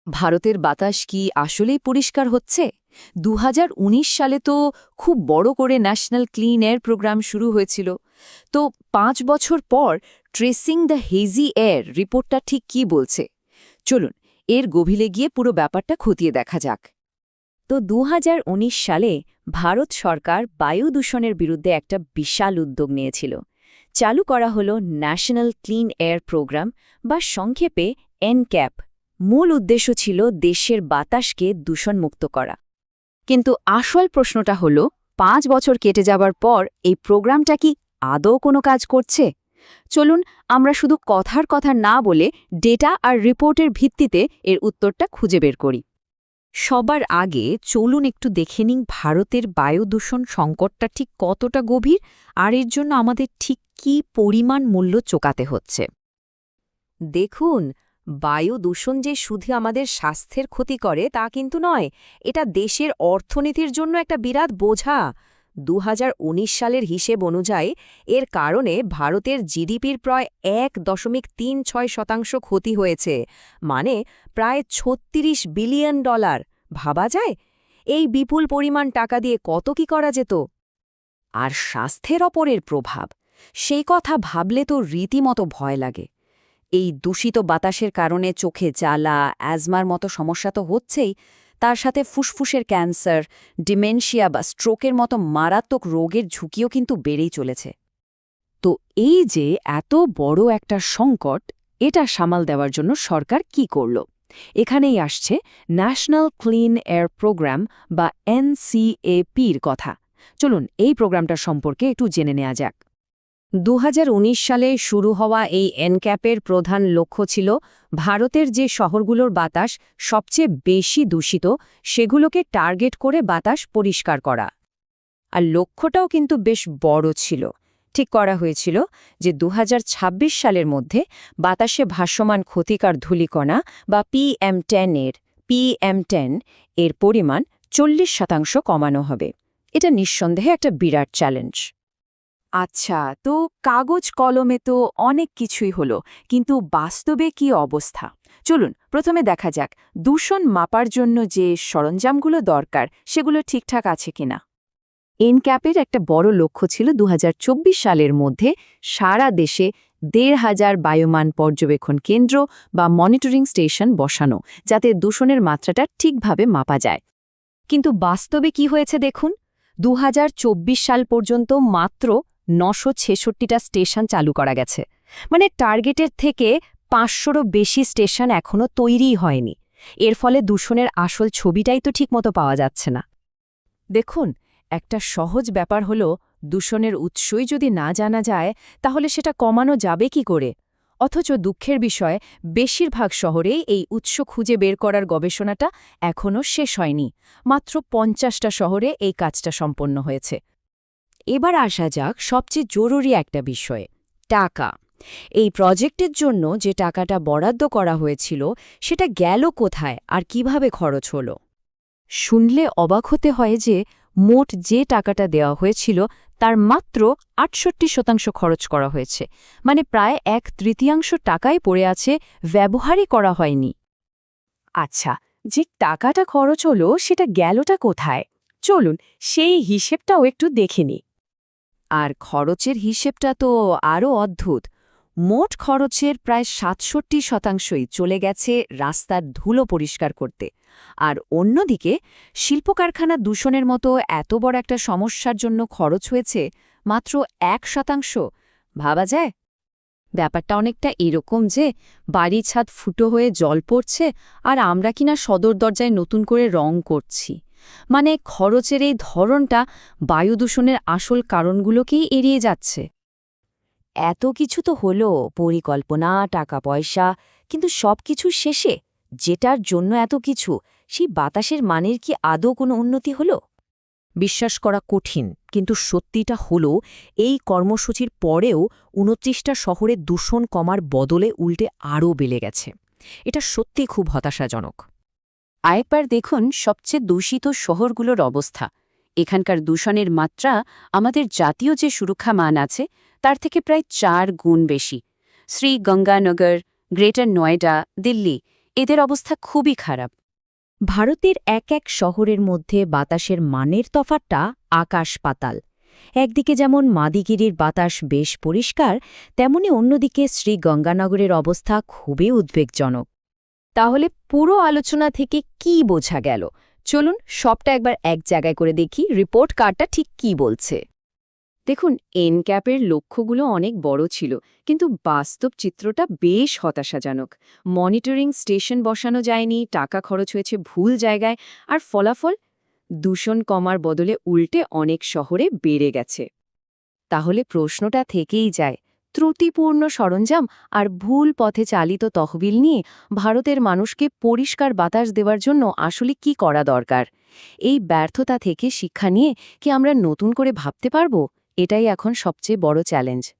ভারতের বাতাস কি আসলেই পরিষ্কার হচ্ছে? ২০১৯ সালে তো খুব বড় করে ন্যাশনাল ক্লিন এয়ার প্রোগ্রাম শুরু হয়েছিল। তো ৫ বছর পর ট্রেসিং দ্য হেজি এয়ার রিপোর্টটা ঠিক কি বলছে? চলুন এর গভীরে গিয়ে পুরো ব্যাপারটা খতিয়ে দেখা যাক। তো ২০১৯ সালে ভারত সরকার বায়ু দূষণের বিরুদ্ধে একটা বিশাল উদ্যোগ নিয়েছিল। চালু করা হলো ন্যাশনাল ক্লিন এয়ার প্রোগ্রাম বা সংক্ষেপে এনক্যাপ। মূল উদ্দেশ্য ছিল দেশের বাতাসকে দূষণমুক্ত করা। কিন্তু আসল প্রশ্নটা হলো ৫ বছর কেটে যাবার পর এই প্রোগ্রামটা কি আদৌ কোনো কাজ করছে? চলুন আমরা শুধু কথার কথা না বলে ডেটা আর রিপোর্টের ভিত্তিতে এর উত্তরটা খুঁজে বের করি। সবার আগে চলুন একটু দেখে নিন ভারতের বায়ু দূষণ সংকটটা ঠিক কতটা গভীর আর এর জন্য আমাদের ঠিক কী পরিমাণ মূল্য চোকাতে হচ্ছে। দেখুন, বায়ু দূষণ যে শুধু আমাদের স্বাস্থ্যের ক্ষতি করে তা কিন্তু নয়, এটা দেশের অর্থনীতির জন্য একটা বিরাট বোঝা। ২০১৯ সালের হিসেব অনুযায়ী এর কারণে ভারতের জিডিপির প্রায় ১.৩৬% ক্ষতি হয়েছে, মানে প্রায় $৩৬ বিলিয়ন। ভাবা যায় এই বিপুল পরিমাণ টাকা দিয়ে কত কি করা যেত? আর স্বাস্থ্যের ওপরের প্রভাব, সেই কথা ভাবলে তো রীতিমতো ভয় লাগে। এই দূষিত বাতাসের কারণে চোখে জ্বালা, অ্যাজমার মতো সমস্যা তো হচ্ছেই, তার সাথে ফুসফুসের ক্যান্সার, ডিমেনশিয়া বা স্ট্রোকের মতো মারাত্মক রোগের ঝুঁকিও কিন্তু বেড়েই চলেছে। তো এই যে এত বড় একটা সংকট, এটা সামাল দেওয়ার জন্য সরকার কি করল? এখানেই আসছে ন্যাশনাল ক্লিন এয়ার প্রোগ্রাম বা এনসিএপির কথা। চলুন এই প্রোগ্রামটা সম্পর্কে একটু জেনে নেওয়া যাক। ২০১৯ সালে শুরু হওয়া এই এনক্যাপের প্রধান লক্ষ্য ছিল ভারতের যে শহরগুলোর বাতাস সবচেয়ে বেশি দূষিত সেগুলোকে টার্গেট করে বাতাস পরিষ্কার করা। আর লক্ষ্যটাও কিন্তু বেশ বড় ছিল। ঠিক করা হয়েছিল যে ২০২৬ সালের মধ্যে বাতাসে ভাসমান ক্ষতিকর ধূলিকণা বা PM10 এর পরিমাণ ৪০% কমানো হবে। এটা নিঃসন্দেহে একটা বিরাট চ্যালেঞ্জ। আচ্ছা, তো কাগজ কলমে তো অনেক কিছুই হলো, কিন্তু বাস্তবে কি অবস্থা? চলুন প্রথমে দেখা যাক দূষণ মাপার জন্য যে সরঞ্জামগুলো দরকার সেগুলো ঠিকঠাক আছে কিনা। এনক্যাপের একটা বড় লক্ষ্য ছিল ২০২৪ সালের মধ্যে সারা দেশে ১,৫০০ বায়ুমান পর্যবেক্ষণ কেন্দ্র বা মনিটরিং স্টেশন বসানো, যাতে দূষণের মাত্রাটা ঠিকভাবে মাপা যায়। কিন্তু বাস্তবে কি হয়েছে দেখুন, ২০২৪ সাল পর্যন্ত মাত্র ৯৬৬টা স্টেশন চালু করা গেছে। মানে টার্গেটের থেকে ৫০০রও বেশি স্টেশন এখনও তৈরিই হয়নি। এর ফলে দূষণের আসল ছবিটাই তো ঠিকমতো পাওয়া যাচ্ছে না। দেখুন, একটা সহজ ব্যাপার হলো দূষণের উৎসই যদি না জানা যায় তাহলে সেটা কমানো যাবে কি করে? অথচ দুঃখের বিষয়, বেশিরভাগ শহরেই এই উৎস খুঁজে বের করার গবেষণাটা এখনও শেষ হয়নি। মাত্র ৫০টা শহরে এই কাজটা সম্পন্ন হয়েছে। এবার আসা যাক সবচেয়ে জরুরি একটা বিষয়ে, টাকা। এই প্রজেক্টের জন্য যে টাকাটা বরাদ্দ করা হয়েছিল সেটা গেল কোথায় আর কিভাবে খরচ হলো? শুনলে অবাক হতে হয় যে মোট যে টাকাটা দেওয়া হয়েছিল তার মাত্র ৬৮% খরচ করা হয়েছে, মানে প্রায় ১/৩ টাকাই পড়ে আছে, ব্যবহারই করা হয়নি। আচ্ছা, যে টাকাটা খরচ হলো সেটা গেলটা কোথায়? চলুন সেই হিসেবটাও একটু দেখে নিই। আর খরচের হিসেবটা তো আরও অদ্ভুত। মোট খরচের প্রায় ৬৭%ই চলে গেছে রাস্তার ধুলো পরিষ্কার করতে, আর অন্যদিকে শিল্পকারখানা দূষণের মতো এত বড় একটা সমস্যার জন্য খরচ হয়েছে মাত্র ১%। ভাবা যায়? ব্যাপারটা অনেকটা এরকম যে বাড়ির ছাদ ফুটো হয়ে জল পড়ছে আর আমরা কিনা সদর দরজায় নতুন করে রং করছি। মানে খরচের এই ধরনটা বায়ু দূষণের আসল কারণগুলোকেই এড়িয়ে যাচ্ছে। এত কিছু তো হলো, পরিকল্পনা, টাকা পয়সা, কিন্তু সবকিছু শেষে যেটার জন্য এত কিছু, সেই বাতাসের মানের কি আদৌ কোনো উন্নতি হলো? বিশ্বাস করা কঠিন, কিন্তু সত্যিটা হলো এই কর্মসূচির পরেও ২৯টা শহরে দূষণ কমার বদলে উল্টে আরও বেড়ে গেছে। এটা সত্যি খুব হতাশাজনক। আরেকবার দেখুন সবচেয়ে দূষিত শহরগুলোর অবস্থা। এখানকার দূষণের মাত্রা আমাদের জাতীয় যে সুরক্ষা মান আছে তার থেকে প্রায় ৪ গুণ বেশি। শ্রীগঙ্গানগর, গ্রেটার নয়ডা, দিল্লি, এদের অবস্থা খুবই খারাপ। ভারতের এক এক শহরের মধ্যে বাতাসের মানের তফাৎটা আকাশ-পাতাল। একদিকে যেমন মাদিগিরির বাতাস বেশ পরিষ্কার, তেমনি অন্যদিকে শ্রীগঙ্গানগরের অবস্থা খুবই উদ্বেগজনক। তাহলে পুরো আলোচনা থেকে কি বোঝা গেল? চলুন সবটা একবার এক জায়গায় করে দেখি রিপোর্ট কার্ডটা ঠিক কি বলছে। দেখুন, এনক্যাপের লক্ষ্যগুলো অনেক বড় ছিল, কিন্তু বাস্তব চিত্রটা বেশ হতাশাজনক। মনিটরিং স্টেশন বসানো যায়নি, টাকা খরচ হয়েছে ভুল জায়গায়, আর ফলাফল দূষণ কমার বদলে উল্টে অনেক শহরে বেড়ে গেছে। তাহলে প্রশ্নটা থেকেই যায়, ত্রুটিপূর্ণ সরঞ্জাম আর ভুল পথে চালিত তহবিল নিয়ে ভারতের মানুষকে পরিষ্কার বাতাস দেওয়ার জন্য আসলে কি করা দরকার? এই ব্যর্থতা থেকে শিক্ষা নিয়ে কি আমরা নতুন করে ভাবতে পারব? এটাই এখন সবচেয়ে বড় চ্যালেঞ্জ।